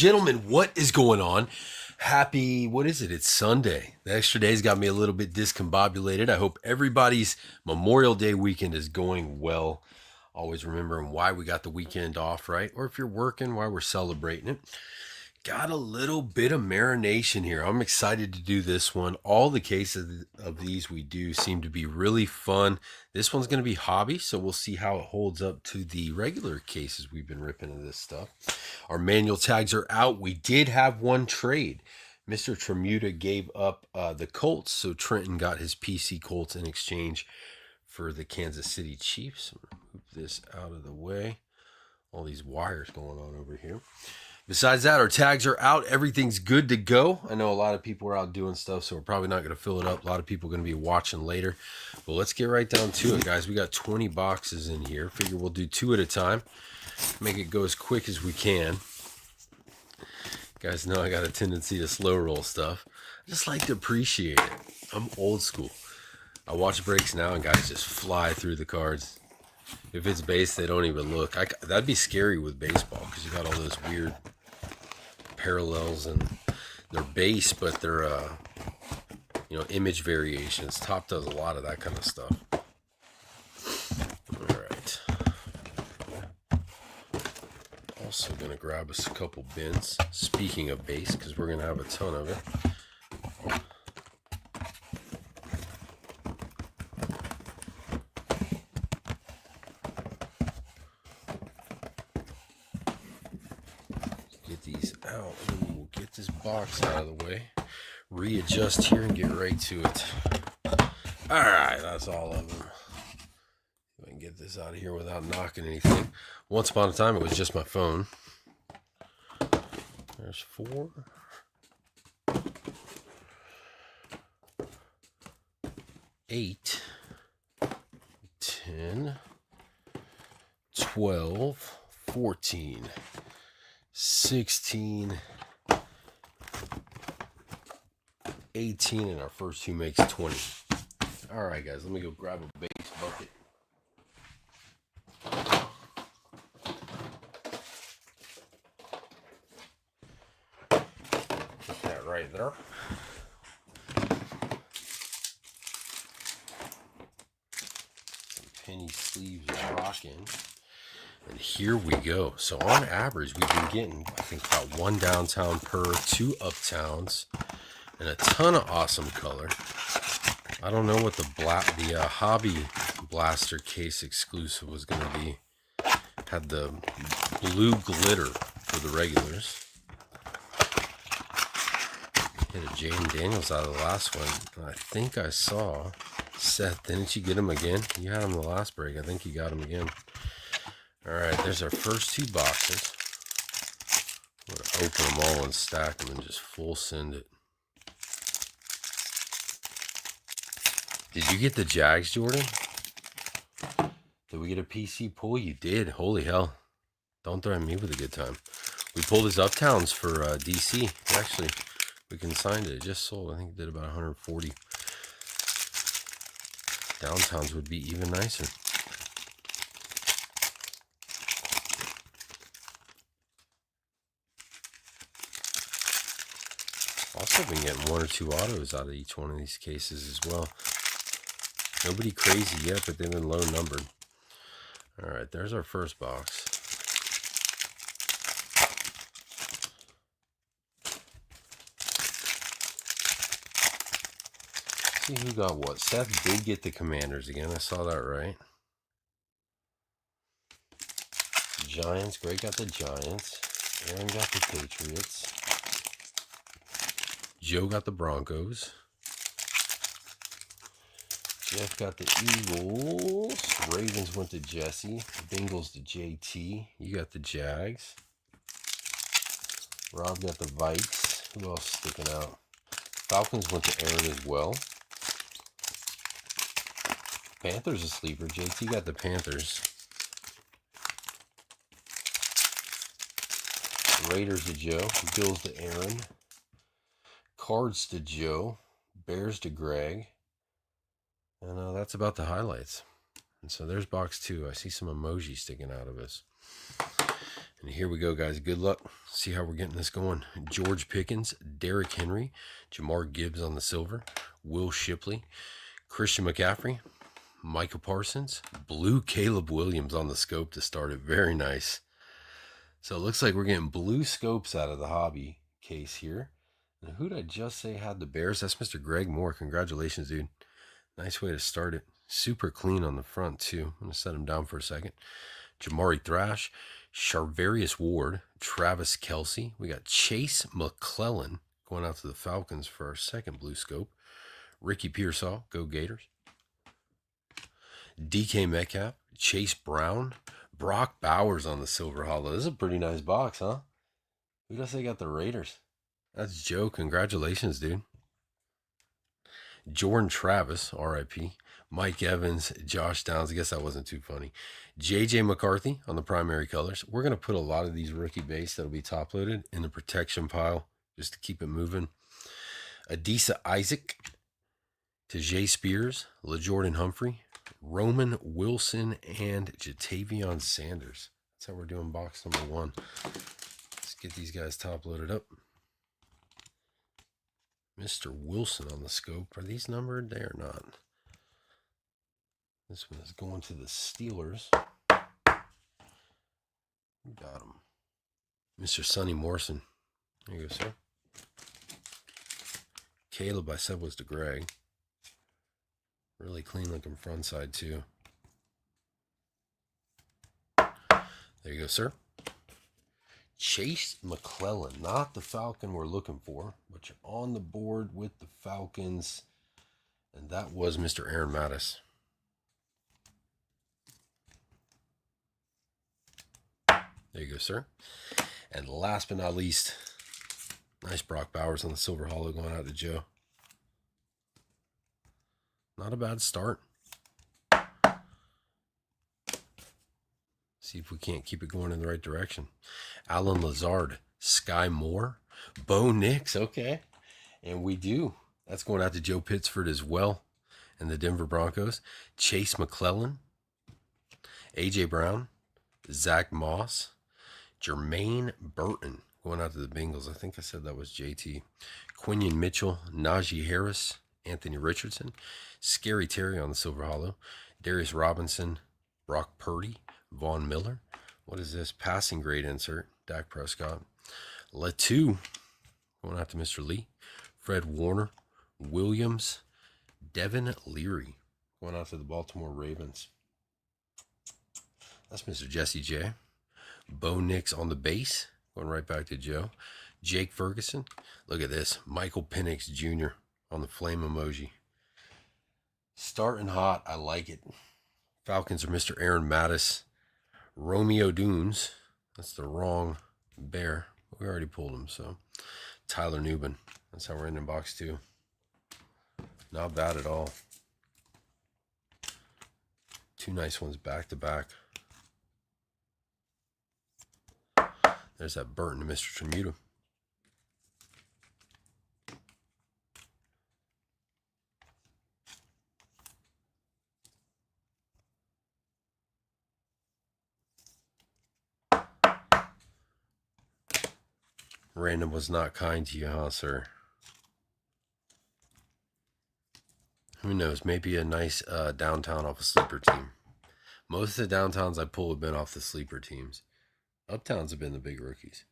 gentlemen, what is going on? Happy, what is it? It's Sunday. The extra days got me a little bit discombobulated. I hope everybody's Memorial Day weekend is going well. Always remembering why we got the weekend off, right? Or if you're working, why we're celebrating it. Got a little bit of marination here. I'm excited to do this one. All the cases of these we do seem to be really fun. This one's going to be hobby, so we'll see how it holds up to the regular cases we've been ripping of this stuff. Our manual tags are out. We did have one trade. Mr. Tremuta gave up the Colts, so Trenton got his PC Colts in exchange for the Kansas City Chiefs. I'm going to move this out of the way. All these wires going on over here. Besides that, our tags are out. Everything's good to go. I know a lot of people are out doing stuff, so we're probably not going to fill it up. A lot of people are going to be watching later. But let's get right down to it, guys. We got 20 boxes in here. Figure we'll do 2 at a time. Make it go as quick as we can. You guys know I got a tendency to slow roll stuff. I just like to appreciate it. I'm old school. I watch breaks now and guys just fly through the cards. If it's base, they don't even look. That'd be scary with baseball because you got all those weird parallels and they're base, but they're image variations. Top does a lot of that kind of stuff. All right. Also gonna grab us a couple bins. Speaking of base, because we're gonna have a ton of it. These out and then we'll get this box out of the way, readjust here and get right to it. All right, that's all of them. If I can get this out of here without knocking anything. Once upon a time it was just my phone. There's 4, 8, 10, 12, 14, 16, 18, and our first 2 makes 20. All right, guys, let me go grab a base bucket. Put that right there. Some penny sleeves rocking. And here we go. So on average, we've been getting, I think, about 1 downtown per 2 uptowns, and a ton of awesome color. I don't know what the Hobby Blaster case exclusive was going to be. Had the blue glitter for the regulars. Hit a Jaden Daniels out of the last one. And I think I saw Seth. Didn't you get him again? You had him the last break. I think you got him again. All right, there's our first 2 boxes. I'm going to open them all and stack them and just full send it. Did you get the Jags, Jordan? Did we get a PC pull? You did. Holy hell. Don't threaten me with a good time. We pulled his Uptowns for DC. Actually, we consigned it. It just sold. I think it did about 140. Downtowns would be even nicer. Also been getting 1 or 2 autos out of each one of these cases as well. Nobody crazy yet, but they've been low numbered. All right, there's our first box. See who got what. Seth did get the Commanders again. I saw that right. Giants. Greg got the Giants. Aaron got the Patriots. Joe got the Broncos. Jeff got the Eagles. Ravens went to Jesse. Bengals to JT. You got the Jags. Rob got the Vikes. Who else sticking out? Falcons went to Aaron as well. Panthers a sleeper. JT got the Panthers. Raiders to Joe. Bills to Aaron. Cards to Joe. Bears to Greg. And that's about the highlights. And so there's box 2. I see some emoji sticking out of us. And here we go, guys. Good luck. See how we're getting this going. George Pickens, Derrick Henry, Jamar Gibbs on the silver, Will Shipley, Christian McCaffrey, Micah Parsons, blue Caleb Williams on the scope to start it. Very nice. So it looks like we're getting blue scopes out of the hobby case here. And who did I just say had the Bears? That's Mr. Greg Moore. Congratulations, dude. Nice way to start it. Super clean on the front, too. I'm going to set him down for a second. Jamari Thrash, Charvarius Ward, Travis Kelce. We got Chase McClellan going out to the Falcons for our second blue scope. Ricky Pearsall, go Gators. DK Metcalf, Chase Brown, Brock Bowers on the silver hollow. This is a pretty nice box, huh? Who does they got the Raiders? That's Joe. Congratulations, dude. Jordan Travis, RIP. Mike Evans, Josh Downs. I guess that wasn't too funny. JJ McCarthy on the primary colors. We're going to put a lot of these rookie base that'll be top loaded in the protection pile just to keep it moving. Adisa Isaac, Tajay Spears, LaJordan Humphrey, Roman Wilson, and Jatavion Sanders. That's how we're doing box number 1. Let's get these guys top loaded up. Mr. Wilson on the scope. Are these numbered? They are not. This one is going to the Steelers. We got him. Mr. Sonny Morrison. There you go, sir. Caleb, I said, was to Greg. Really clean looking front side, too. There you go, sir. Chase McClellan, not the Falcon we're looking for, but you're on the board with the Falcons. And that was Mr. Aaron Mattis. There you go, sir. And last but not least, nice Brock Bowers on the silver hollow going out to Joe. Not a bad start. See if we can't keep it going in the right direction. Alan Lazard, Sky Moore, Bo Nix, okay. And we do. That's going out to Joe Pittsford as well. And the Denver Broncos. Chase McClellan, A.J. Brown, Zach Moss, Jermaine Burton going out to the Bengals. I think I said that was JT. Quinion Mitchell, Najee Harris, Anthony Richardson, Scary Terry on the silver hollow, Darius Robinson, Brock Purdy, Vaughn Miller. What is this? Passing grade insert. Dak Prescott. Latu going out to Mr. Lee. Fred Warner. Williams. Devin Leary going out to the Baltimore Ravens. That's Mr. Jesse J. Bo Nix on the base. Going right back to Joe. Jake Ferguson. Look at this. Michael Penix Jr. on the flame emoji. Starting hot. I like it. Falcons are Mr. Aaron Mattis. Romeo Dunes. That's the wrong bear. We already pulled him, so. Tyler Newbin. That's how we're in box 2. Not bad at all. 2 nice ones back to back. There's that Burton to Mr. Tremuta. Random was not kind to you, huh, sir? Who knows? Maybe a nice downtown off a sleeper team. Most of the downtowns I pull have been off the sleeper teams. Uptowns have been the big rookies.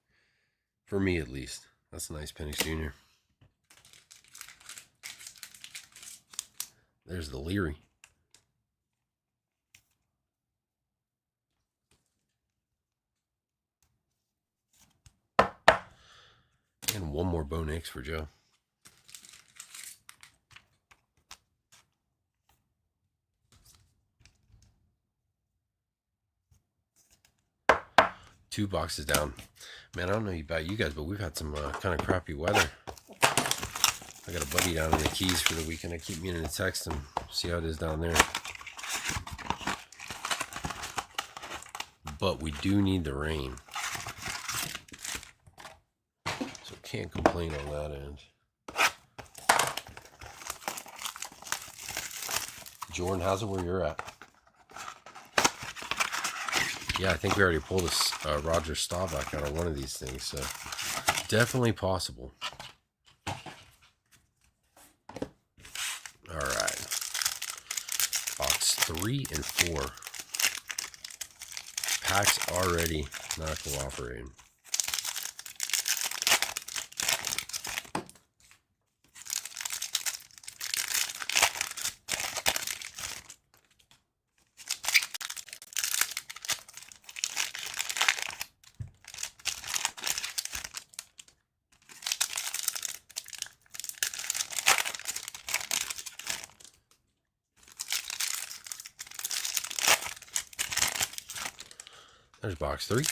For me, at least. That's a nice Penix Jr. There's the Leary. And one more Bo Nix for Joe. Two boxes down. Man, I don't know about you guys, but we've had some kind of crappy weather. I got a buddy down in the Keys for the weekend. I keep meaning to text him, see how it is down there. But we do need the rain. So can't complain on that end. Jordan, how's it where you're at? Yeah, I think we already pulled a Roger Staubach out of one of these things, so definitely possible. All right. Box 3 and 4. Packs already not cooperating. There's box 3.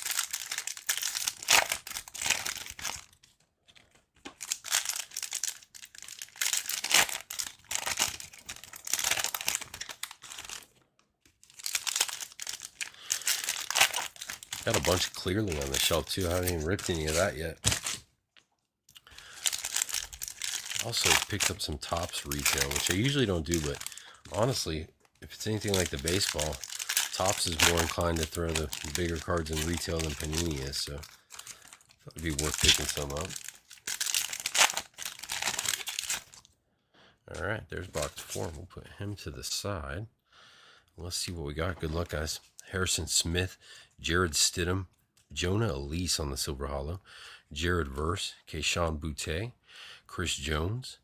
Got a bunch of clearly on the shelf too. I haven't even ripped any of that yet. Also picked up some Topps retail, which I usually don't do, but honestly, if it's anything like the baseball, Topps is more inclined to throw the bigger cards in retail than Panini is, so thought it'd be worth picking some up. All right, there's box 4. We'll put him to the side. Let's see what we got. Good luck, guys. Harrison Smith, Jared Stidham, Jonah Elise on the Silver Hollow, Jared Verse, Keyshawn Boutte, Chris Jones,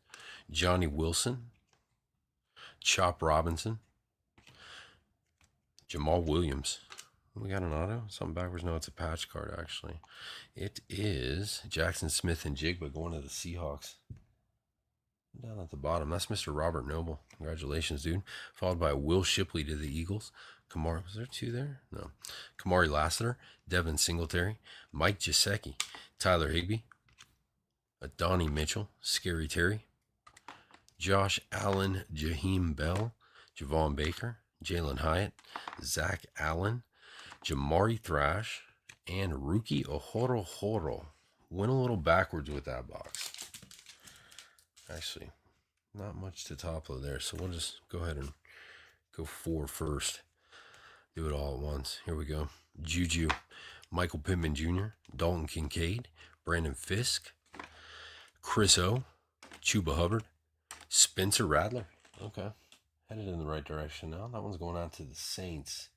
Johnny Wilson, Chop Robinson, Jamal Williams. We got an auto? Something backwards? No, it's a patch card, actually. It is Jackson Smith and Jigba going to the Seahawks. Down at the bottom, that's Mr. Robert Noble. Congratulations, dude. Followed by Will Shipley to the Eagles. Kamari, was there 2 there? No. Kamari Lassiter, Devin Singletary, Mike Gesicki, Tyler Higbee, Donnie Mitchell, Scary Terry, Josh Allen, Jaheim Bell, Javon Baker, Jalen Hyatt, Zach Allen, Jamari Thrash, and Rookie Ohoro. Went a little backwards with that box. Actually, not much to topple there, so we'll just go ahead and go 4 first. Do it all at once. Here we go. Juju, Michael Pittman Jr., Dalton Kincaid, Brandon Fisk, Chris O, Chuba Hubbard, Spencer Rattler. Okay. Headed in the right direction now. That one's going out to the Saints.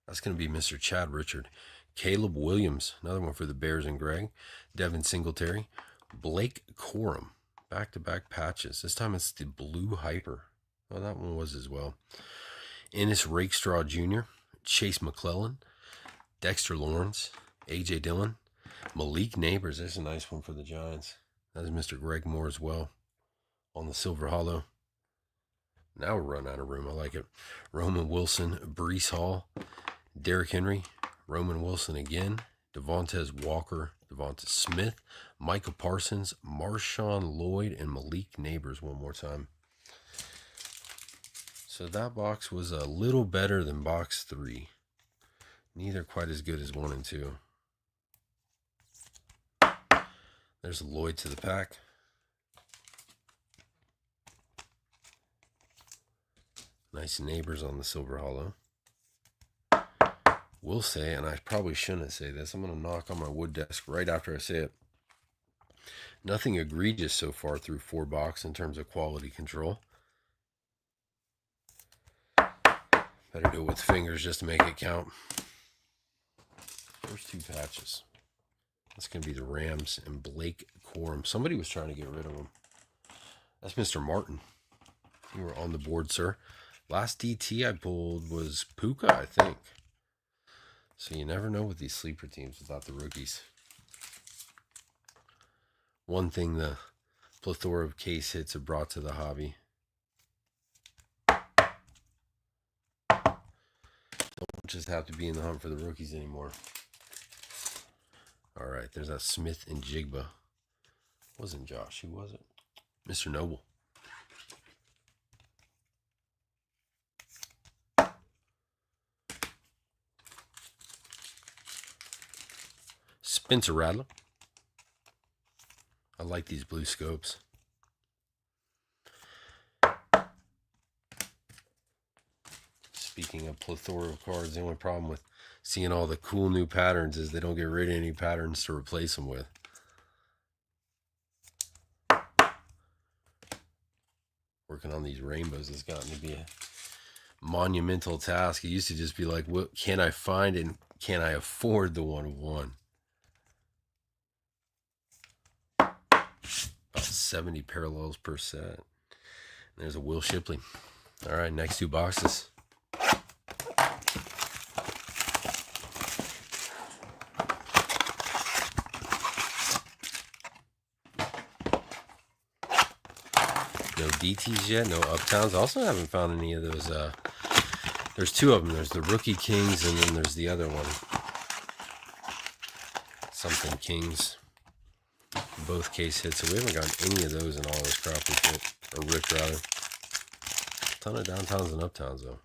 That's going to be Mr. Chad Richard. Caleb Williams, another one for the Bears and Greg. Devin Singletary. Blake Corum. Back-to-back patches. This time it's the Blue Hyper. Well, that one was as well. Ennis Rakestraw Jr., Chase McClellan, Dexter Lawrence, A.J. Dillon, Malik Neighbors. There's a nice one for the Giants. That is Mr. Greg Moore as well on the Silver Hollow. Now we're running out of room. I like it. Roman Wilson, Breece Hall, Derrick Henry, Roman Wilson again, Devontae Walker, Devonta Smith, Micah Parsons, Marshawn Lloyd, and Malik Neighbors one more time. So that box was a little better than box 3. Neither quite as good as 1 and 2. There's Lloyd to the pack. Nice Neighbors on the Silver Hollow. Will say, and I probably shouldn't say this, I'm going to knock on my wood desk right after I say it. Nothing egregious so far through 4 box in terms of quality control. Better do it with fingers just to make it count. First 2 patches. That's going to be the Rams and Blake Corum. Somebody was trying to get rid of him. That's Mr. Martin. You were on the board, sir. Last DT I pulled was Puka, I think. So you never know with these sleeper teams without the rookies. One thing the plethora of case hits have brought to the hobby. Don't just have to be in the hunt for the rookies anymore. All right, there's that Smith and Jigba. Wasn't Josh, who was it? Mr. Noble. Spencer Rattler. I like these blue scopes. Speaking of plethora of cards, the only problem with seeing all the cool new patterns is they don't get rid of any patterns to replace them with. Working on these rainbows has gotten to be a monumental task. It used to just be like, what can I find and can I afford the 1 of 1? About 70 parallels per set. There's a Will Shipley. All right, next 2 boxes. No DTs yet, no Uptowns. Also haven't found any of those. There's 2 of them. There's the Rookie Kings, and then there's the other one. Something Kings. Both case hits. So we haven't gotten any of those in all this crap we put, or ripped rather. A ton of downtowns and uptowns though.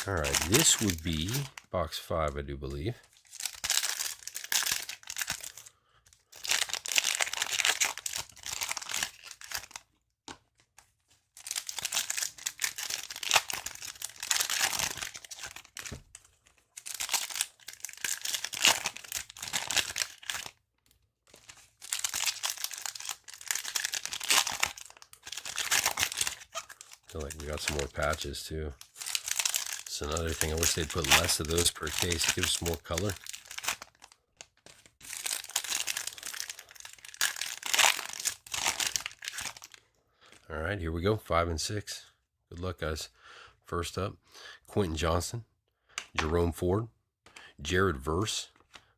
All right, this would be box 5, I do believe. I feel like we got some more patches too. It's another thing. I wish they'd put less of those per case. It gives us more color. All right, here we go. 5 and 6. Good luck, guys. First up, Quentin Johnston, Jerome Ford, Jared Verse,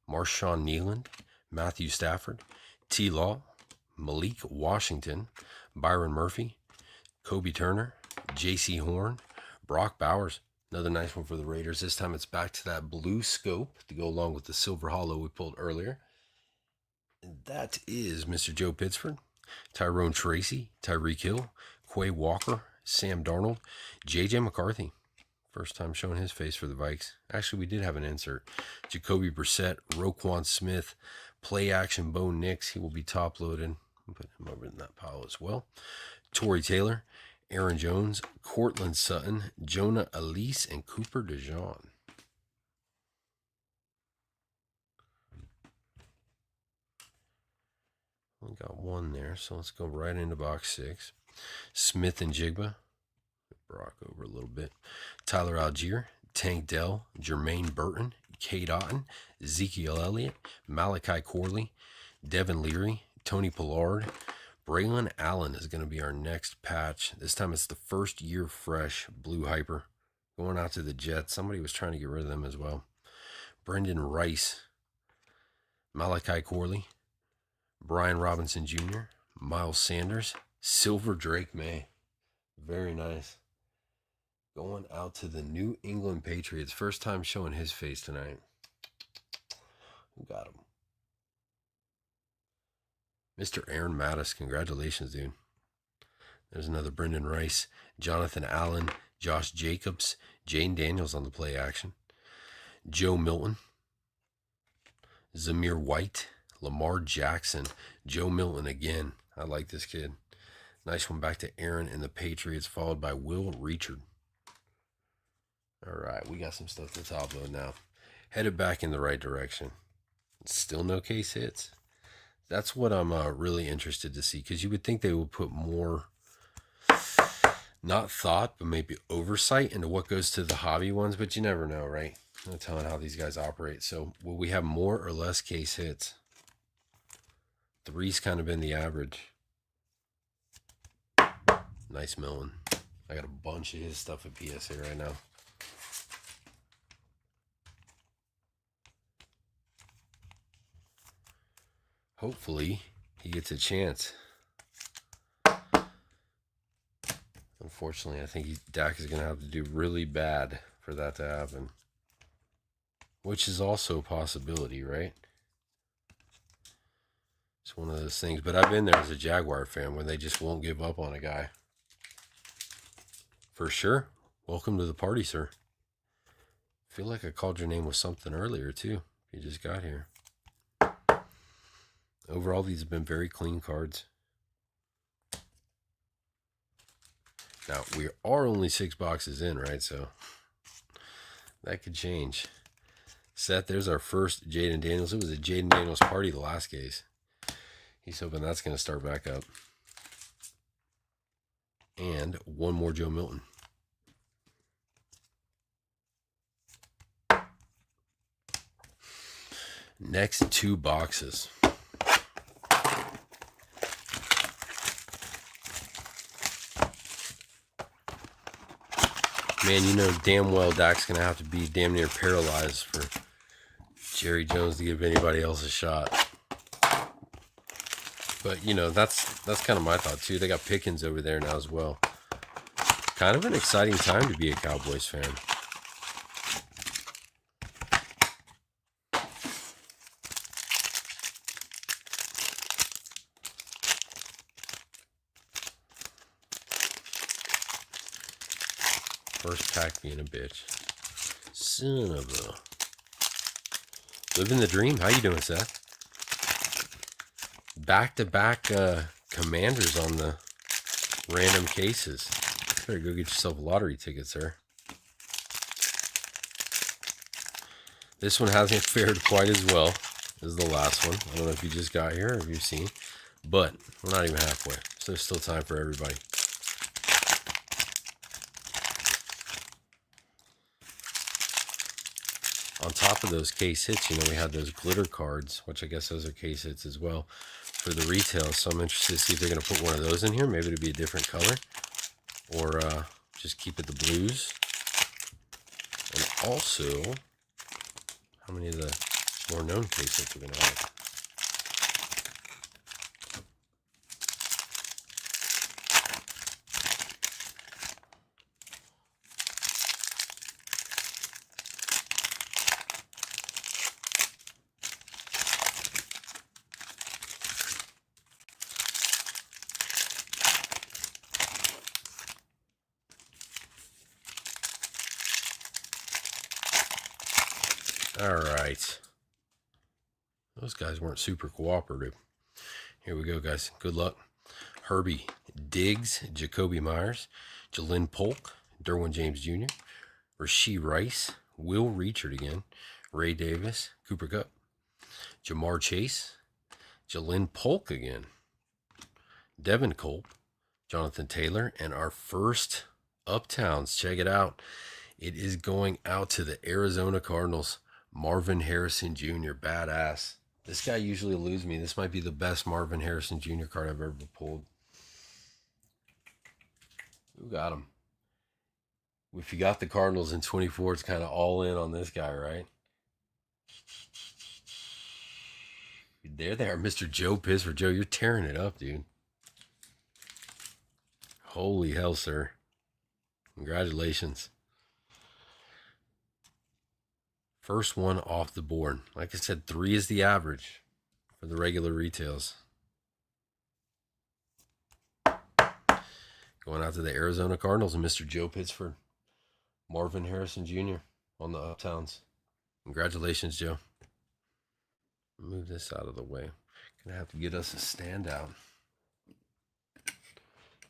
Marshawn Nealand, Matthew Stafford, T. Law, Malik Washington, Byron Murphy, Kobe Turner, J.C. Horn, Brock Bowers. Another nice one for the Raiders. This time it's back to that blue scope to go along with the silver hollow we pulled earlier. And that is Mr. Joe Pittsford, Tyrone Tracy, Tyreek Hill, Quay Walker, Sam Darnold, J.J. McCarthy. First time showing his face for the Vikes. Actually, we did have an insert. Jacoby Brissett, Roquan Smith, play action Bo Nix. He will be top loaded. I'll put him over in that pile as well. Torrey Taylor, Aaron Jones, Cortland Sutton, Jonah Elise, and Cooper DeJean. We got one there, so let's go right into box 6. Smith and Jigba. Brock over a little bit. Tyler Algier, Tank Dell, Jermaine Burton, Cade Otton, Ezekiel Elliott, Malachi Corley, Devin Leary, Tony Pollard. Braylon Allen is going to be our next patch. This time it's the first year fresh blue hyper. Going out to the Jets. Somebody was trying to get rid of them as well. Brendan Rice, Malachi Corley, Brian Robinson Jr., Miles Sanders, Silver Drake May. Very nice. Going out to the New England Patriots. First time showing his face tonight. Who got him? Mr. Aaron Mattis. Congratulations, dude. There's another Brendan Rice. Jonathan Allen. Josh Jacobs. Jane Daniels on the play action. Joe Milton. Zamir White. Lamar Jackson. Joe Milton again. I like this kid. Nice one back to Aaron and the Patriots, followed by Will Reachard. All right, we got some stuff to top load now. Headed back in the right direction. Still no case hits. That's what I'm really interested to see, because you would think they would put more, not thought, but maybe oversight into what goes to the hobby ones, but you never know, right? No telling how these guys operate. So will we have more or less case hits? 3's kind of been the average. Nice Millen. I got a bunch of his stuff at PSA right now. Hopefully, he gets a chance. Unfortunately, I think Dak is going to have to do really bad for that to happen. Which is also a possibility, right? It's one of those things. But I've been there as a Jaguar fan when they just won't give up on a guy. For sure. Welcome to the party, sir. I feel like I called your name with something earlier, too. You just got here. Overall, these have been very clean cards. Now, we are only 6 boxes in, right? So that could change. Seth, there's our first Jaden Daniels. It was a Jaden Daniels party the last case. He's hoping that's going to start back up. And one more Joe Milton. Next 2 boxes. Man, you know damn well Dak's going to have to be damn near paralyzed for Jerry Jones to give anybody else a shot. But, you know, that's kind of my thought, too. They got Pickens over there now as well. Kind of an exciting time to be a Cowboys fan. First pack being a bitch. Son of a... Living the dream. How you doing, Seth? Back-to-back Commanders on the random cases. Better go get yourself a lottery ticket, sir. This one hasn't fared quite as well as the last one. I don't know if you just got here or if you've seen. But we're not even halfway. So there's still time for everybody. On top of those case hits, you know, we had those glitter cards, which I guess those are case hits as well for the retail. So I'm interested to see if they're going to put one of those in here. Maybe it'll be a different color, or just keep it the blues. And also, how many of the more known case hits we're going to have? All right. Those guys weren't super cooperative. Here we go, guys. Good luck. Herbie Diggs, Jacoby Myers, Jalen Polk, Derwin James Jr., Rashee Rice, Will Richard again, Ray Davis, Cooper Kupp, Jamar Chase, Jalen Polk again, Devin Culp, Jonathan Taylor, and our first Uptowns. Check it out. It is going out to the Arizona Cardinals. Marvin Harrison Jr. Badass. This guy usually eludes me. This might be the best Marvin Harrison Jr. card I've ever pulled. Who got him? If you got the Cardinals in 24, it's kind of all in on this guy, right? There they are, Mr. Joe Pisford. Joe, you're tearing it up, dude. Holy hell, sir. Congratulations. First one off the board. Like I said, 3 is the average for the regular retails. Going out to the Arizona Cardinals and Mr. Joe Pittsford. Marvin Harrison Jr. on the Uptowns. Congratulations, Joe. Move this out of the way. Gonna have to get us a standout.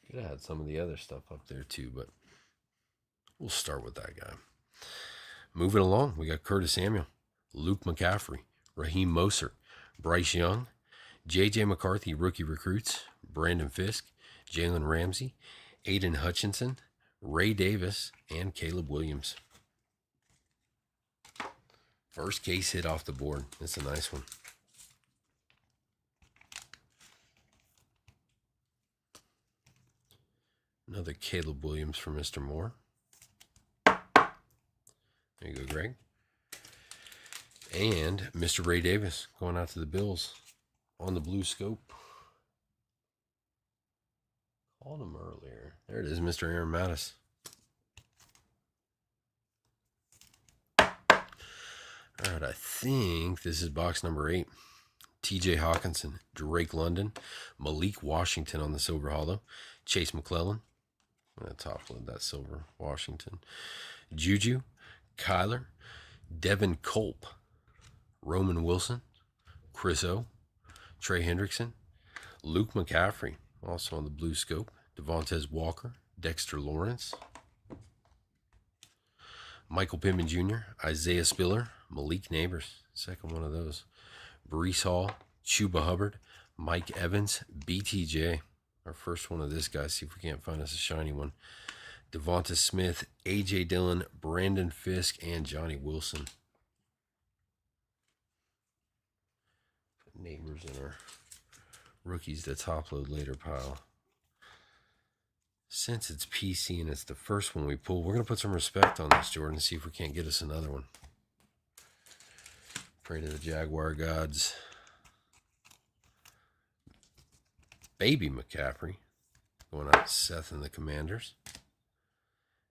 Could have had some of the other stuff up there too, but we'll start with that guy. Moving along, we got Curtis Samuel, Luke McCaffrey, Raheem Mostert, Bryce Young, J.J. McCarthy, rookie recruits, Brandon Fisk, Jalen Ramsey, Aiden Hutchinson, Ray Davis, and Caleb Williams. First case hit off the board. That's a nice one. Another Caleb Williams for Mr. Moore. There you go, Greg. And Mr. Ray Davis going out to the Bills on the blue scope. Called him earlier. There it is, Mr. Aaron Mattis. All right, I think this is box number 8. TJ Hawkinson, Drake London, Malik Washington on the silver hollow, Chase McClellan. I'm going to top load that silver Washington. Juju, Kyler, Devin Culp, Roman Wilson, Chris O, Trey Hendrickson, Luke McCaffrey, also on the blue scope, Devontae Walker, Dexter Lawrence, Michael Pittman Jr., Isaiah Spiller, Malik Neighbors, second one of those, Breece Hall, Chuba Hubbard, Mike Evans, BTJ, our first one of this guy. See if we can't find us a shiny one. Devonta Smith, AJ Dillon, Brandon Fisk, and Johnny Wilson. Neighbors in our rookies to top load later pile. Since it's PC and it's the first one we pull, we're going to put some respect on this, Jordan, and see if we can't get us another one. Pray to the Jaguar gods. Baby McCaffrey going out to Seth and the Commanders.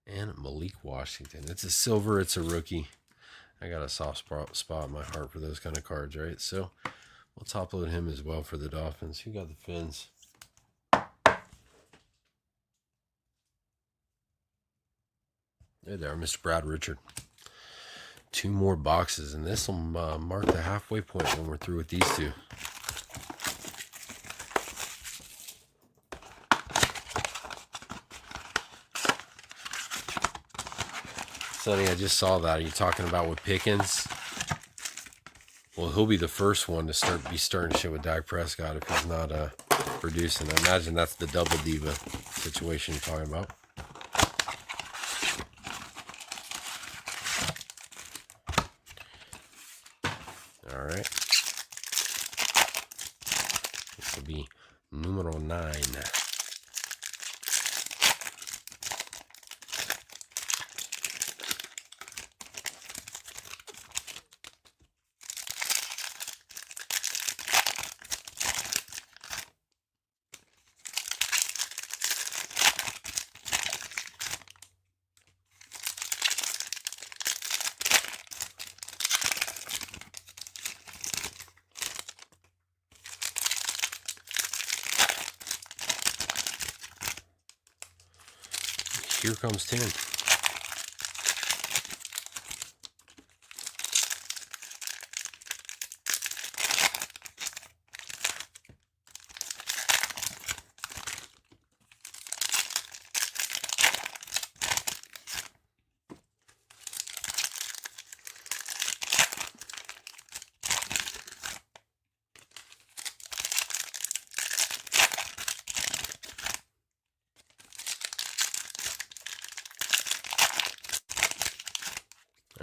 And Malik Washington. It's a silver, it's a rookie. I got a soft spot in my heart for those kind of cards, right? So we'll top load him as well for the Dolphins. Who got the Fins? There they are, Mr. Brad Richard. 2 more boxes, and this will mark the halfway point when we're through with these 2. Sonny, I just saw that. Are you talking about with Pickens? Well, he'll be the first one to be starting shit with Dak Prescott if he's not producing. I imagine that's the double diva situation you're talking about. All right. This will be numero 9. Here comes 10.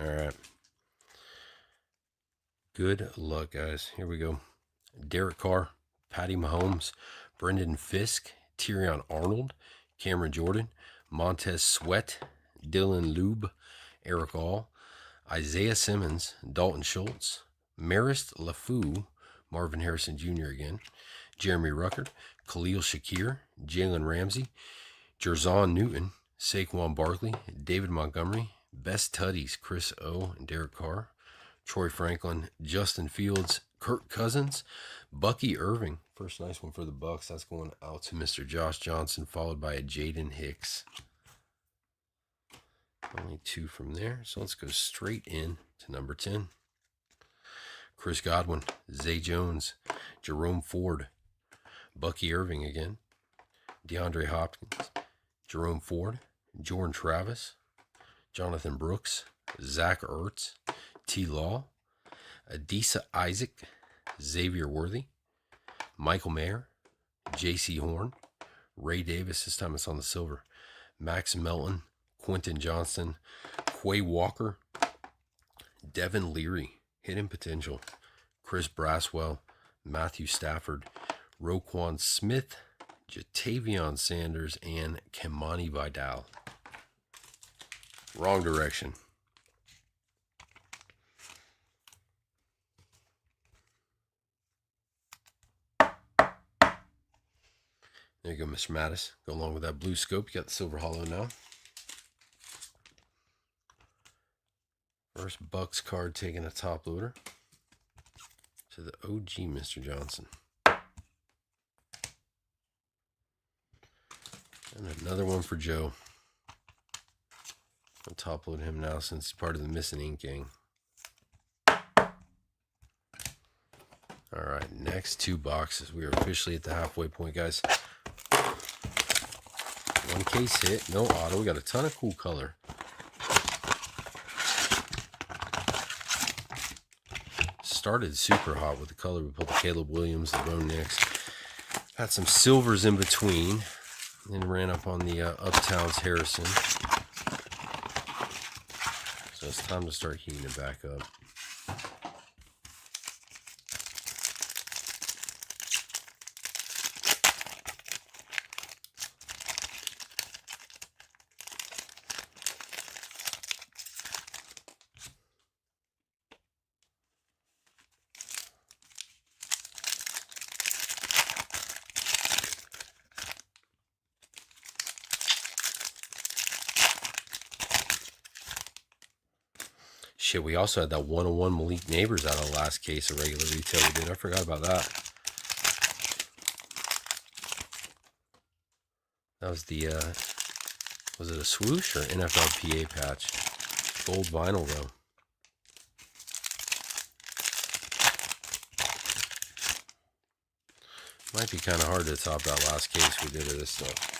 All right. Good luck, guys. Here we go. Derek Carr, Patty Mahomes, Brendan Fisk, Tyrion Arnold, Cameron Jordan, Montez Sweat, Dylan Lube, Eric All, Isaiah Simmons, Dalton Schultz, Marist LaFou, Marvin Harrison Jr. again, Jeremy Ruckert, Khalil Shakir, Jalen Ramsey, Jerzon Newton, Saquon Barkley, David Montgomery, Best Tuddies, Chris O. and Derek Carr, Troy Franklin, Justin Fields, Kirk Cousins, Bucky Irving. First nice one for the Bucks. That's going out to Mr. Josh Johnson, followed by a Jaden Hicks. Only 2 from there. So let's go straight in to number 10. Chris Godwin, Zay Jones, Jerome Ford, Bucky Irving again, DeAndre Hopkins, Jerome Ford, Jordan Travis, Jonathan Brooks, Zach Ertz, T. Law, Adisa Isaac, Xavier Worthy, Michael Mayer, J.C. Horn, Ray Davis, this time it's on the silver, Max Melton, Quentin Johnston, Quay Walker, Devin Leary, Hidden Potential, Chris Braswell, Matthew Stafford, Roquan Smith, Jatavion Sanders, and Kamani Vidal. Wrong direction. There you go, Mr. Mattis. Go along with that blue scope. You got the silver hollow now. First Bucks card taking a top loader to the OG Mr. Johnson. And another one for Joe. I'll top load him now since he's part of the Missing Ink gang. All right, next 2 boxes. We are officially at the halfway point, guys. 1 case hit, no auto. We got a ton of cool color. Started super hot with the color. We pulled the Caleb Williams, the Bone Nix. Had some silvers in between. Then ran up on the UPTOWNS Harrison. So it's time to start heating it back up. Shit, we also had that 101 Malik Neighbors out of the last case of regular retail we did. I forgot about that. That was the, was it a swoosh or NFLPA patch? Gold vinyl, though. Might be kind of hard to top that last case we did of this stuff.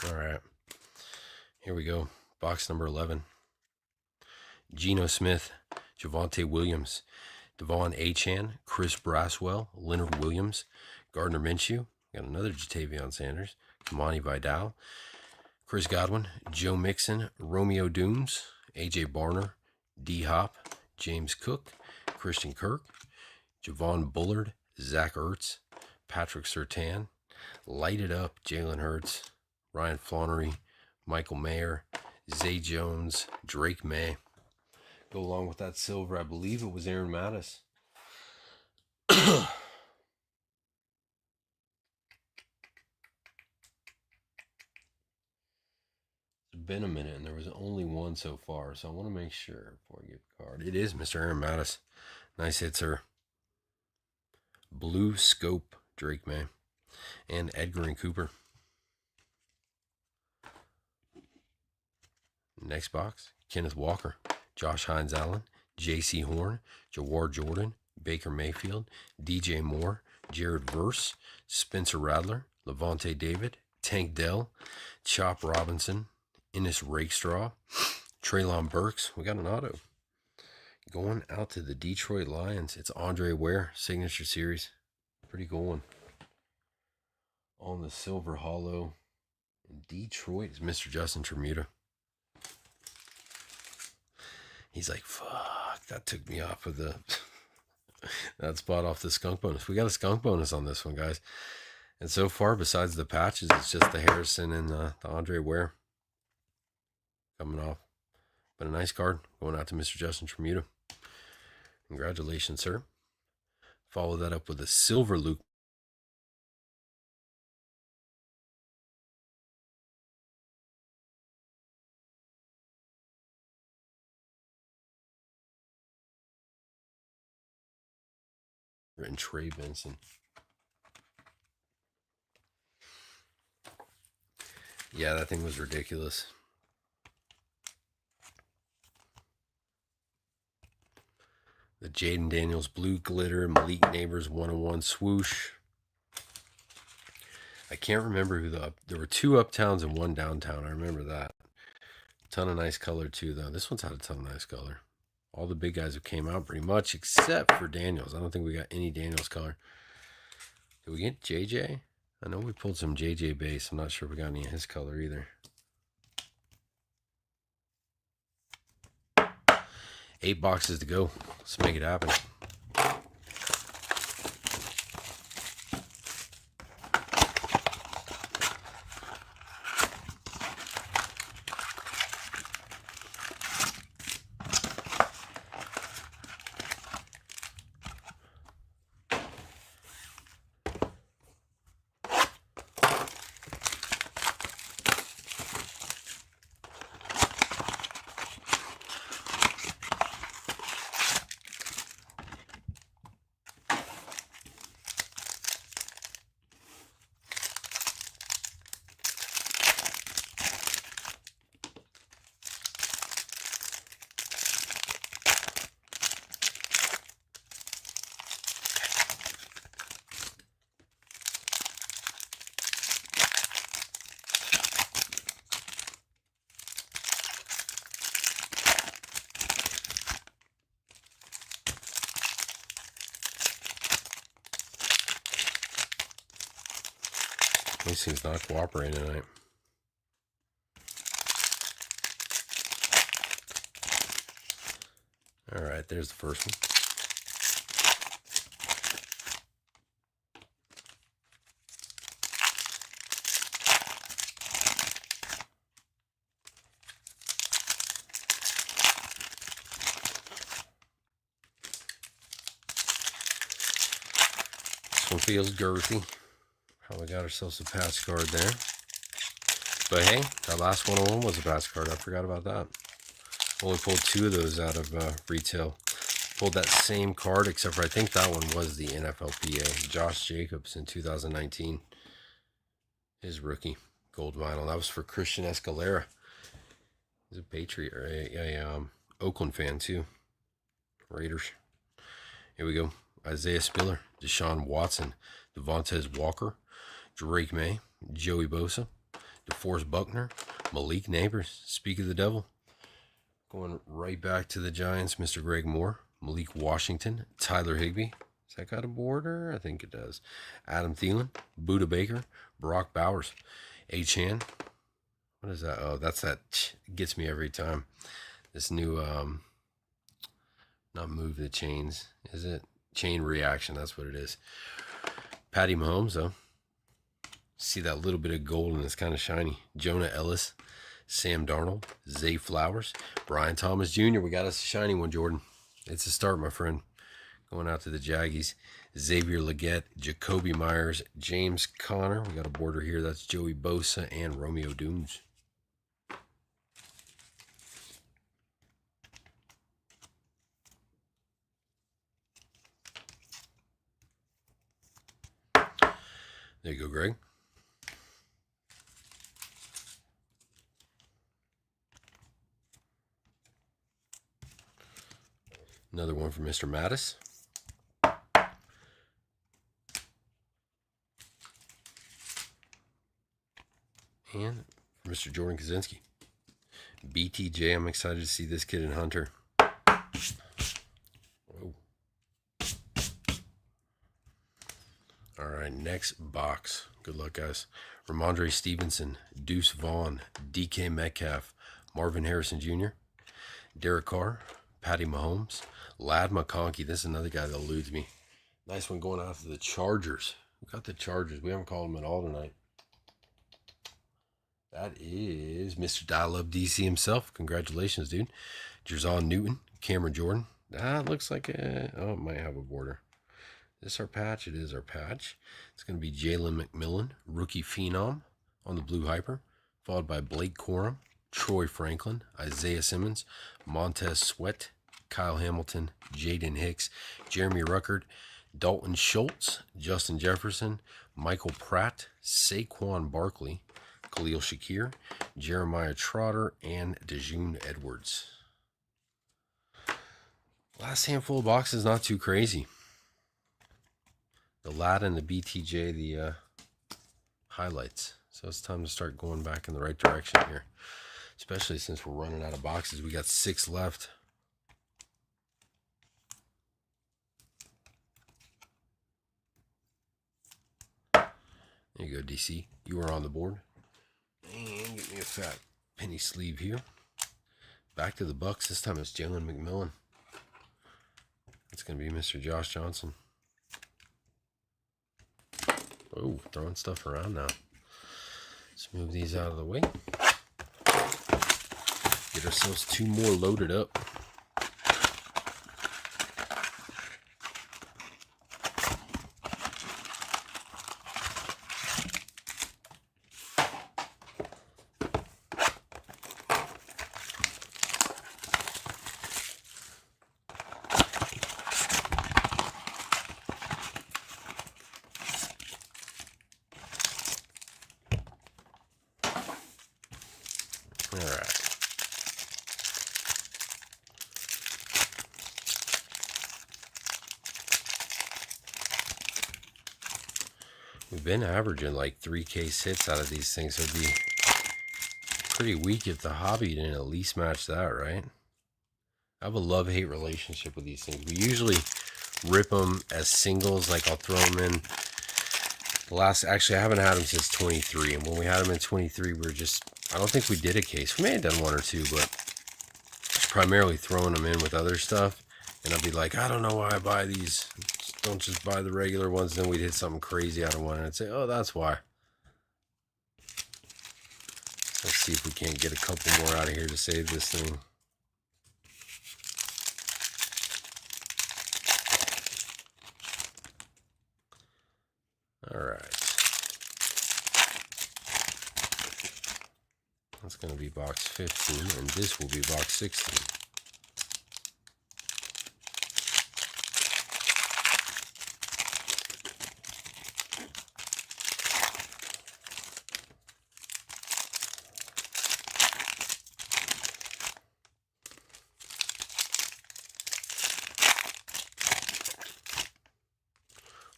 All right, here we go. Box number 11. Geno Smith, Javonte Williams, Devon Achane, Chris Braswell, Leonard Williams, Gardner Minshew. Got another Jatavion Sanders, Kamani Vidal, Chris Godwin, Joe Mixon, Romeo Dooms, AJ Barner, D Hop, James Cook, Christian Kirk, Javon Bullard, Zach Ertz, Patrick Surtain, Light It Up, Jalen Hurts, Ryan Flannery, Michael Mayer, Zay Jones, Drake May. Go along with that silver, I believe it was Aaron Mattis. It's been a minute and there was only one so far, so I want to make sure before I get the card. It is Mr. Aaron Mattis. Nice hit, sir. Blue Scope, Drake May, and Edgar and Cooper. Next box, Kenneth Walker, Josh Hines Allen, J.C. Horn, Jawar Jordan, Baker Mayfield, DJ Moore, Jared Verse, Spencer Rattler, Levante David, Tank Dell, Chop Robinson, Ennis Rakestraw, Treylon Burks. We got an auto. Going out to the Detroit Lions. It's Andre Ware, Signature Series. Pretty cool one. On the silver hollow. In Detroit is Mr. Justin Tremuta. He's like, fuck, that took me off of the that spot off the skunk bonus. We got a skunk bonus on this one, guys. And so far, besides the patches, it's just the Harrison and the Andre Ware coming off. But a nice card going out to Mr. Justin Tremuta. Congratulations, sir. Follow that up with a silver Luke. And Trey Benson. Yeah, that thing was ridiculous. The Jaden Daniels Blue Glitter, Malik Neighbors 101 Swoosh. I can't remember who there were 2 UPTOWNS and 1 downtown. I remember that. Ton of nice color too, though. This one's had a ton of nice color. All the big guys have came out pretty much, except for Daniels. I don't think we got any Daniels color. Did we get JJ? I know we pulled some JJ base. I'm not sure if we got any of his color either. 8 boxes to go. Let's make it happen. These things not cooperating tonight. All right, there's the first one. This one feels girthy. Probably got ourselves a patch card there. But hey, that last 101 was a patch card. I forgot about that. Only pulled 2 of those out of retail. Pulled that same card, except for I think that one was the NFLPA. Josh Jacobs in 2019. His rookie gold vinyl. That was for Christian Escalera. He's a Patriot or a Oakland fan too. Raiders. Here we go. Isaiah Spiller, Deshaun Watson, Devontae Walker, Drake May, Joey Bosa, DeForest Buckner, Malik Neighbors. Speak of the devil. Going right back to the Giants, Mr. Greg Moore, Malik Washington, Tyler Higbee. Has that got a border? I think it does. Adam Thielen, Buda Baker, Brock Bowers, Chan. What is that? Oh, that's that. Gets me every time. This new, not move the chains, is it? Chain reaction. That's what it is. Patty Mahomes, though. See that little bit of gold and it's kind of shiny. Jonah Ellis, Sam Darnold, Zay Flowers, Brian Thomas Jr. We got us a shiny one, Jordan. It's a start, my friend. Going out to the Jaggies. Xavier Legette, Jacoby Myers, James Conner. We got a border here. That's Joey Bosa and Romeo Dooms. There you go, Greg. Another one from Mr. Mattis. And Mr. Jordan Kaczynski. BTJ, I'm excited to see this kid in Hunter. Whoa. All right, next box. Good luck, guys. Ramondre Stevenson, Deuce Vaughn, DK Metcalf, Marvin Harrison Jr., Derek Carr, Patty Mahomes, Lad McConkey. This is another guy that eludes me. Nice one going out to the Chargers. We got the Chargers. We haven't called them at all tonight. That is Mr. Dial-Up DC himself. Congratulations, dude. Jerzon Newton, Cameron Jordan. That looks like a... Oh, it might have a border. Is this our patch? It is our patch. It's going to be Jalen McMillan, rookie phenom on the Blue Hyper, followed by Blake Corum, Troy Franklin, Isaiah Simmons, Montez Sweat, Kyle Hamilton, Jaden Hicks, Jeremy Ruckert, Dalton Schultz, Justin Jefferson, Michael Pratt, Saquon Barkley, Khalil Shakir, Jeremiah Trotter, and Dejoun Edwards. Last handful of boxes, not too crazy. The Lad and the BTJ, the highlights. So it's time to start going back in the right direction here. Especially since we're running out of boxes. We got 6 left. There you go, DC. You are on the board. And get me a fat penny sleeve here. Back to the Bucks. This time it's Jalen McMillan. It's going to be Mr. Josh Johnson. Oh, throwing stuff around now. Let's move these out of the way. Get ourselves 2 more loaded up. All right. We've been averaging like 3 case hits out of these things. So it'd be pretty weak if the hobby didn't at least match that, right? I have a love-hate relationship with these things. We usually rip them as singles. Like I'll throw them in Actually, I haven't had them since 23. And when we had them in 23, we were just, I don't think we did a case. We may have done one or two, but primarily throwing them in with other stuff. And I'd be like, I don't know why I buy these. Don't just buy the regular ones. Then we'd hit something crazy out of one. And I'd say, oh, that's why. Let's see if we can't get a couple more out of here to save this thing. All right. That's going to be box 15, and this will be box 16.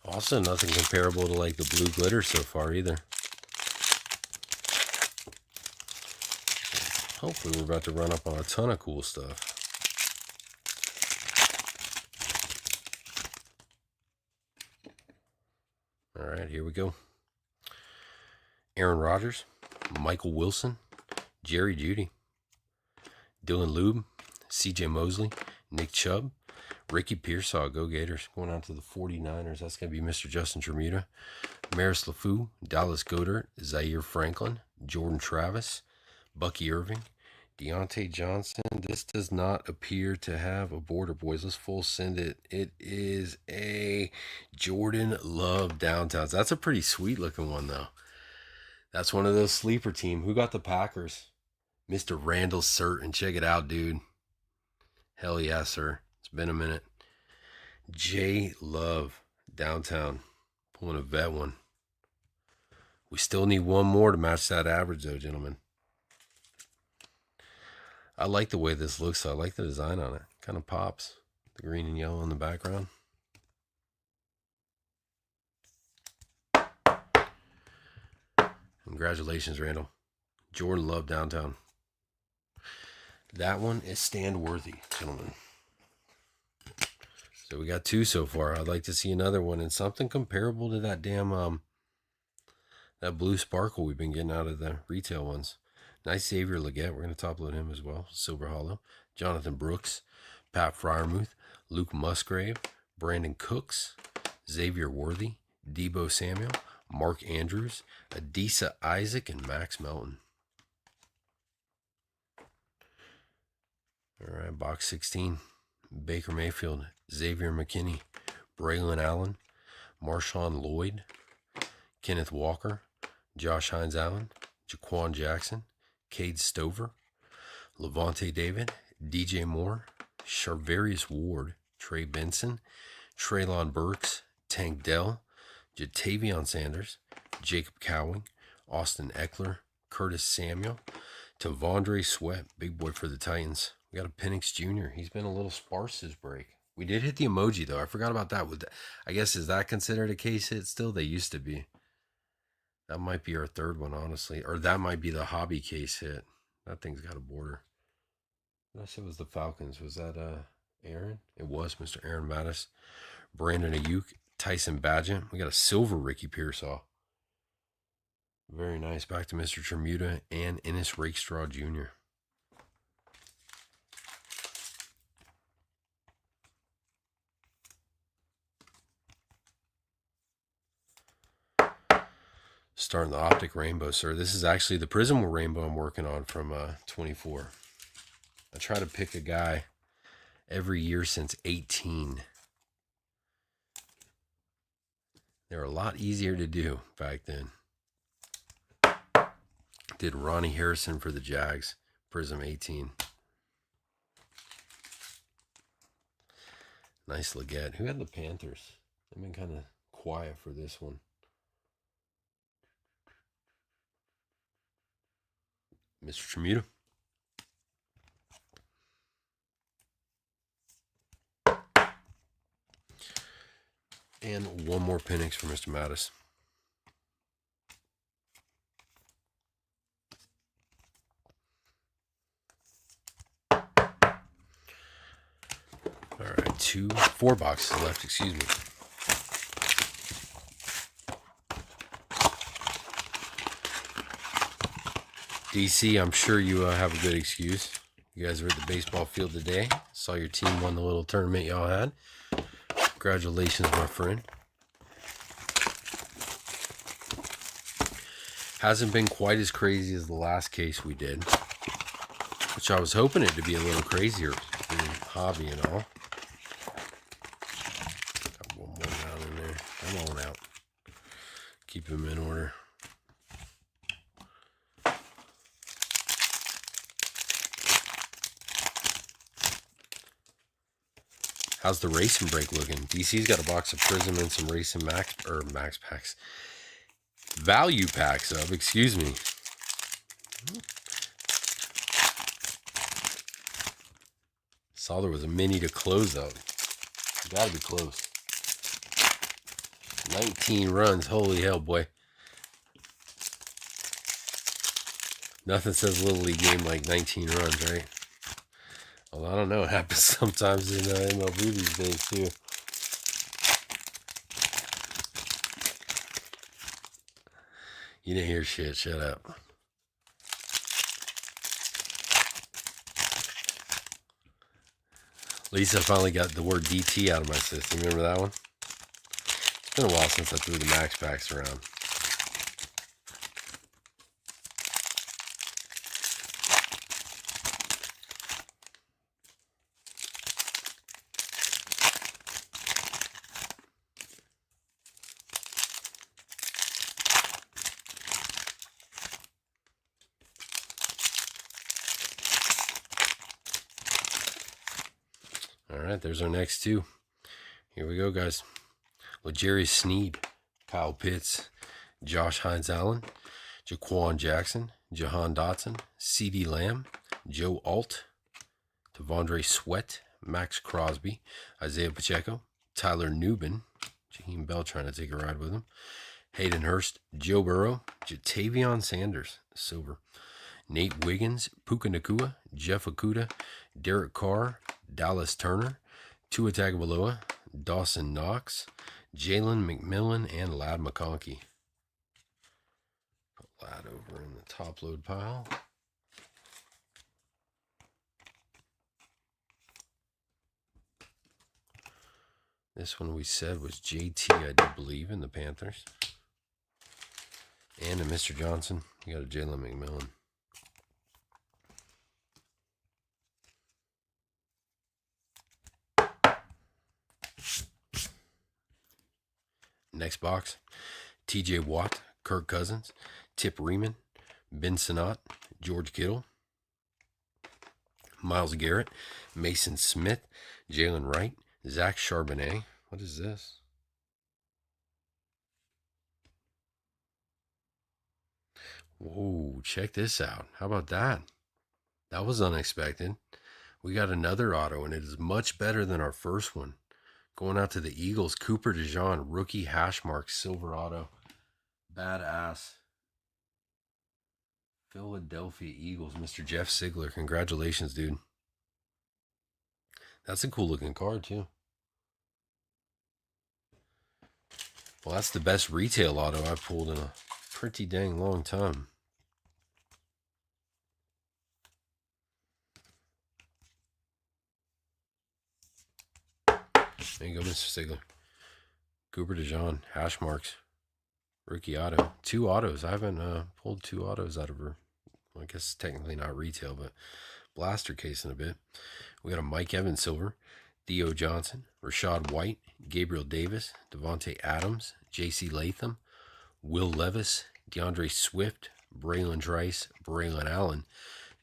Also, nothing comparable to like the blue glitter so far either. Hopefully we're about to run up on a ton of cool stuff. All right, here we go. Aaron Rodgers, Michael Wilson, Jerry Jeudy, Dylan Lube, CJ Mosley, Nick Chubb, Ricky Pearsall, go Gators. Going on to the 49ers. That's going to be Mr. Justin Tremuta. Maris LaFou, Dallas Goedert, Zaire Franklin, Jordan Travis, Bucky Irving, Deontay Johnson. This does not appear to have a border, boys. Let's full send it. It is a Jordan Love Downtowns. That's a pretty sweet looking one, though. That's one of those sleeper team. Who got the Packers? Mr. Randall Certain. Check it out, dude. Hell yeah, sir. It's been a minute. J Love Downtown. Pulling a vet one. We still need one more to match that average, though, gentlemen. I like the way this looks. I like the design on it. Kind of pops. The green and yellow in the background. Congratulations, Randall. Jordan Love Downtown. That one is stand worthy, gentlemen. So we got two so far. I'd like to see another one and something comparable to that damn that blue sparkle we've been getting out of the retail ones. Nice Xavier Legette. We're going to top load him as well. Silver Hollow. Jonathan Brooks, Pat Fryermuth, Luke Musgrave, Brandon Cooks, Xavier Worthy, Debo Samuel, Mark Andrews, Adisa Isaac, and Max Melton. All right, box 16. Baker Mayfield, Xavier McKinney, Braylon Allen, Marshawn Lloyd, Kenneth Walker, Josh Hines Allen, Jaquan Jackson, Cade Stover, Levante David, DJ Moore, Charvarius Ward, Trey Benson, Treylon Burks, Tank Dell, Jatavion Sanders, Jacob Cowing, Austin Eckler, Curtis Samuel, Tavondre Sweat, big boy for the Titans. We got a Penix Jr. He's been a little sparse this break. We did hit the emoji, though. I forgot about that. I guess, is that considered a case hit still? They used to be. That might be our third one, honestly. Or that might be the hobby case hit. That thing's got a border. I said it was the Falcons. Was that Aaron? It was Mr. Aaron Mattis. Brandon Ayuk, Tyson Badgett. We got a silver Ricky Pearsall. Very nice. Back to Mr. Tremuta and Ennis Rakestraw Jr. Starting the Optic Rainbow, sir. This is actually the Prism Rainbow I'm working on from 24. I try to pick a guy every year since 18. They're a lot easier to do back then. Did Ronnie Harrison for the Jags, Prism 18. Nice Legette. Who had the Panthers? They've been kind of quiet for this one. Mr. Tremuta. And one more Penix for Mr. Mattis. All right, 4 boxes left, excuse me. DC, I'm sure you have a good excuse. You guys were at the baseball field today. Saw your team won the little tournament y'all had. Congratulations, my friend. Hasn't been quite as crazy as the last case we did, which I was hoping it to be a little crazier in hobby and all. Got one more down in there. Come on out. Keep them in order. How's the racing break looking? DC's got a box of Prism and some racing max packs. Value packs of, excuse me. Saw there was a mini to close up. Gotta be close. 19 runs. Holy hell, boy. Nothing says Little League game like 19 runs, right? Well, I don't know. It happens sometimes in MLB these days, too. You didn't hear shit. Shut up. At least I finally got the word DT out of my system. Remember that one? It's been a while since I threw the max packs around. All right, there's our next two. Here we go, guys. Jerry Sneed, Kyle Pitts, Josh Hines-Allen, Jaquan Jackson, Jahan Dotson, CeeDee Lamb, Joe Alt, Tavondre Sweat, Max Crosby, Isaiah Pacheco, Tyler Newbin, Jaheim Bell trying to take a ride with him, Hayden Hurst, Joe Burrow, Jatavion Sanders, silver, Nate Wiggins, Puka Nacua, Jeff Okuda, Derek Carr, Dallas Turner, Tua Tagovailoa, Dawson Knox, Jalen McMillan, and Ladd McConkey. Put Ladd over in the top load pile. This one we said was JT, I do believe, in the Panthers. And a Mr. Johnson. You got a Jalen McMillan. Next box, TJ Watt, Kirk Cousins, Tip Riemann, Ben Sinnott, George Kittle, Myles Garrett, Mason Smith, Jalen Wright, Zach Charbonnet. What is this? Whoa, check this out. How about that? That was unexpected. We got another auto, and it is much better than our first one. Going out to the Eagles, Cooper DeJean, rookie hash mark, silver auto. Badass. Philadelphia Eagles, Mr. Jeff Sigler. Congratulations, dude. That's a cool looking card, too. Well, that's the best retail auto I've pulled in a pretty dang long time. There you go, Mr. Sigler. Cooper DeJean, hash marks, rookie auto. 2 autos. I haven't pulled 2 autos out of her. Well, I guess technically not retail, but blaster case in a bit. We got a Mike Evans silver, Theo Johnson, Rashad White, Gabriel Davis, Devontae Adams, J.C. Latham, Will Levis, DeAndre Swift, Braylon Trice, Braylon Allen,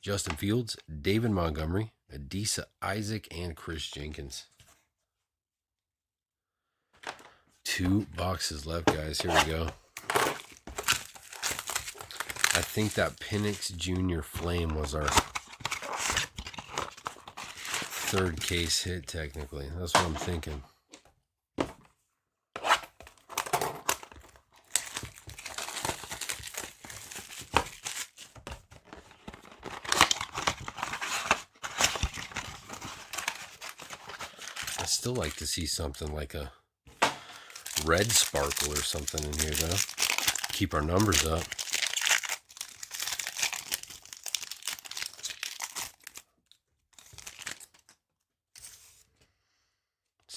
Justin Fields, David Montgomery, Adisa Isaac, and Chris Jenkins. 2 boxes left, guys. Here we go. I think that Penix Jr. Flame was our 3rd case hit, technically. That's what I'm thinking. I still like to see something like a red sparkle or something in here, though. Keep our numbers up.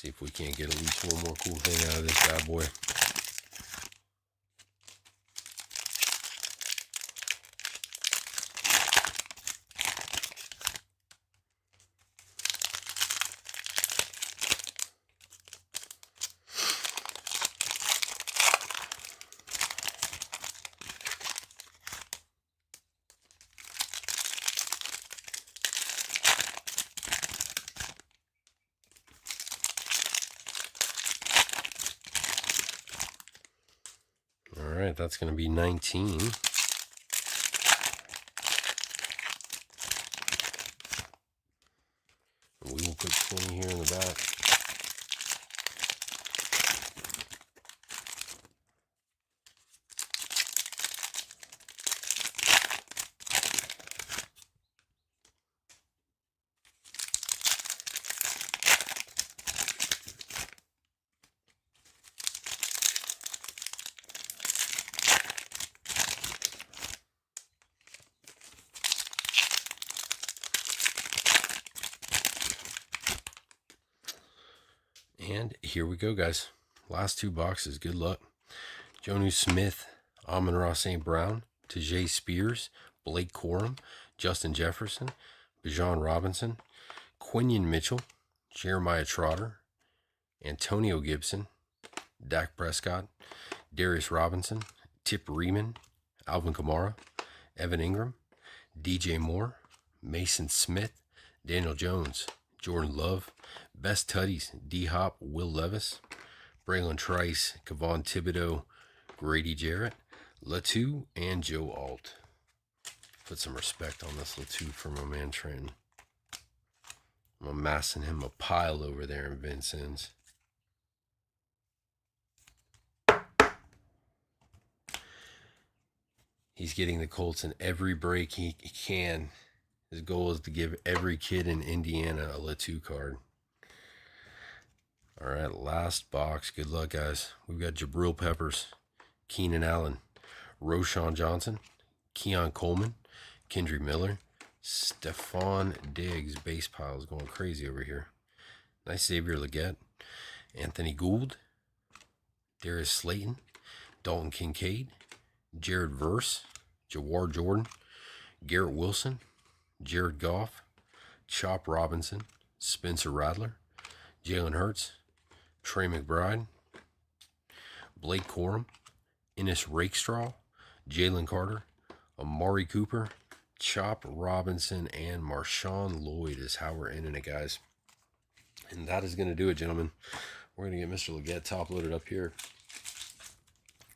See if we can't get at least one more cool thing out of this bad boy. All right, that's going to be 19. We will put 20 here in the back. And here we go, guys. Last two boxes. Good luck. Jonu Smith, Amon-Ra St. Brown, Tajay Spears, Blake Corum, Justin Jefferson, Bijan Robinson, Quinion Mitchell, Jeremiah Trotter, Antonio Gibson, Dak Prescott, Darius Robinson, Tip Riemann, Alvin Kamara, Evan Ingram, DJ Moore, Mason Smith, Daniel Jones, Jordan Love, Best Tutties, D-Hop, Will Levis, Braylon Trice, Kevon Thibodeau, Grady Jarrett, Latu, and Joe Alt. Put some respect on this Latu for my man Trenton. I'm amassing him a pile over there in Vincent's. He's getting the Colts in every break he can. His goal is to give every kid in Indiana a Latu card. All right, last box. Good luck, guys. We've got Jabril Peppers, Keenan Allen, Roshan Johnson, Keon Coleman, Kendry Miller, Stephon Diggs. Base pile is going crazy over here. Nice Xavier Legette, Anthony Gould, Darius Slayton, Dalton Kincaid, Jared Verse, Jawar Jordan, Garrett Wilson, Jared Goff, Chop Robinson, Spencer Rattler, Jalen Hurts, Trey McBride, Blake Corum, Ennis Rakestraw, Jalen Carter, Amari Cooper, Chop Robinson, and Marshawn Lloyd is how we're ending it, guys. And that is going to do it, gentlemen. We're going to get Mr. Legette top loaded up here.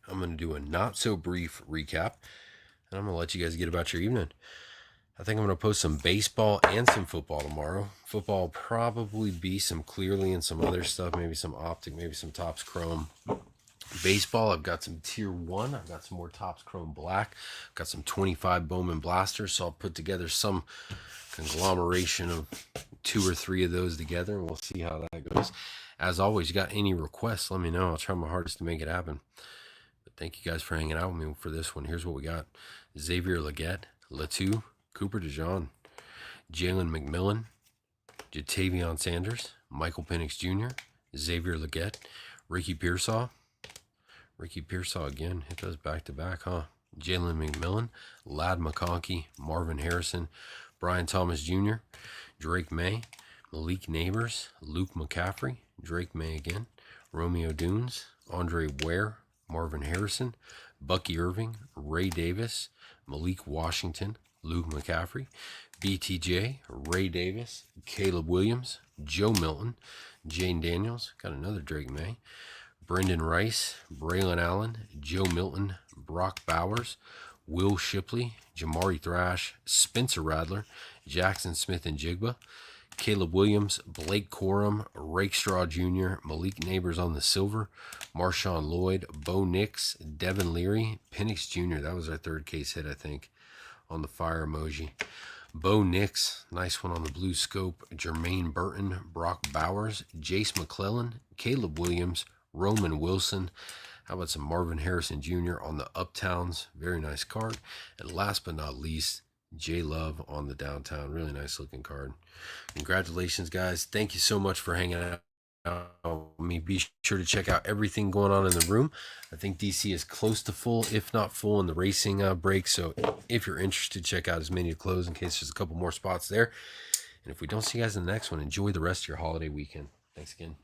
I'm going to do a not-so-brief recap, and I'm going to let you guys get about your evening. I think I'm going to post some baseball and some football tomorrow. Football will probably be some Clearly and some other stuff, maybe some Optic, maybe some Topps Chrome. Baseball, I've got some Tier 1. I've got some more Topps Chrome Black. I've got some 25 Bowman Blasters, so I'll put together some conglomeration of 2 or 3 of those together, and we'll see how that goes. As always, you got any requests, let me know. I'll try my hardest to make it happen. But thank you guys for hanging out with me for this one. Here's what we got. Xavier Legette, Latu, Cooper DeJean, Jalen McMillan, Jatavion Sanders, Michael Penix Jr., Xavier Legette, Ricky Pearsall again, hit those back-to-back, huh? Jalen McMillan, Ladd McConkey, Marvin Harrison, Brian Thomas Jr., Drake May, Malik Neighbors, Luke McCaffrey, Drake May again, Romeo Dunes, Andre Ware, Marvin Harrison, Bucky Irving, Ray Davis, Malik Washington, Luke McCaffrey, BTJ, Ray Davis, Caleb Williams, Joe Milton, Jane Daniels, got another Drake May, Brendan Rice, Braylon Allen, Joe Milton, Brock Bowers, Will Shipley, Jamari Thrash, Spencer Rattler, Jackson Smith and Jigba, Caleb Williams, Blake Corum, Rakestraw Jr., Malik Neighbors on the silver, Marshawn Lloyd, Bo Nix, Devin Leary, Penix Jr., that was our third case hit, I think, on the fire emoji. Bo Nix, nice one on the blue scope. Jermaine Burton, Brock Bowers, Jace McClellan, Caleb Williams, Roman Wilson. How about some Marvin Harrison Jr. on the Uptowns? Very nice card. And last but not least, J Love on the Downtown. Really nice looking card. Congratulations, guys. Thank you so much for hanging out Be sure to check out everything going on in the room. I think DC is close to full, if not full, in the racing break. So if you're interested, check out as many to close in case there's a couple more spots there. And if we don't see you guys in the next one, enjoy the rest of your holiday weekend. Thanks again.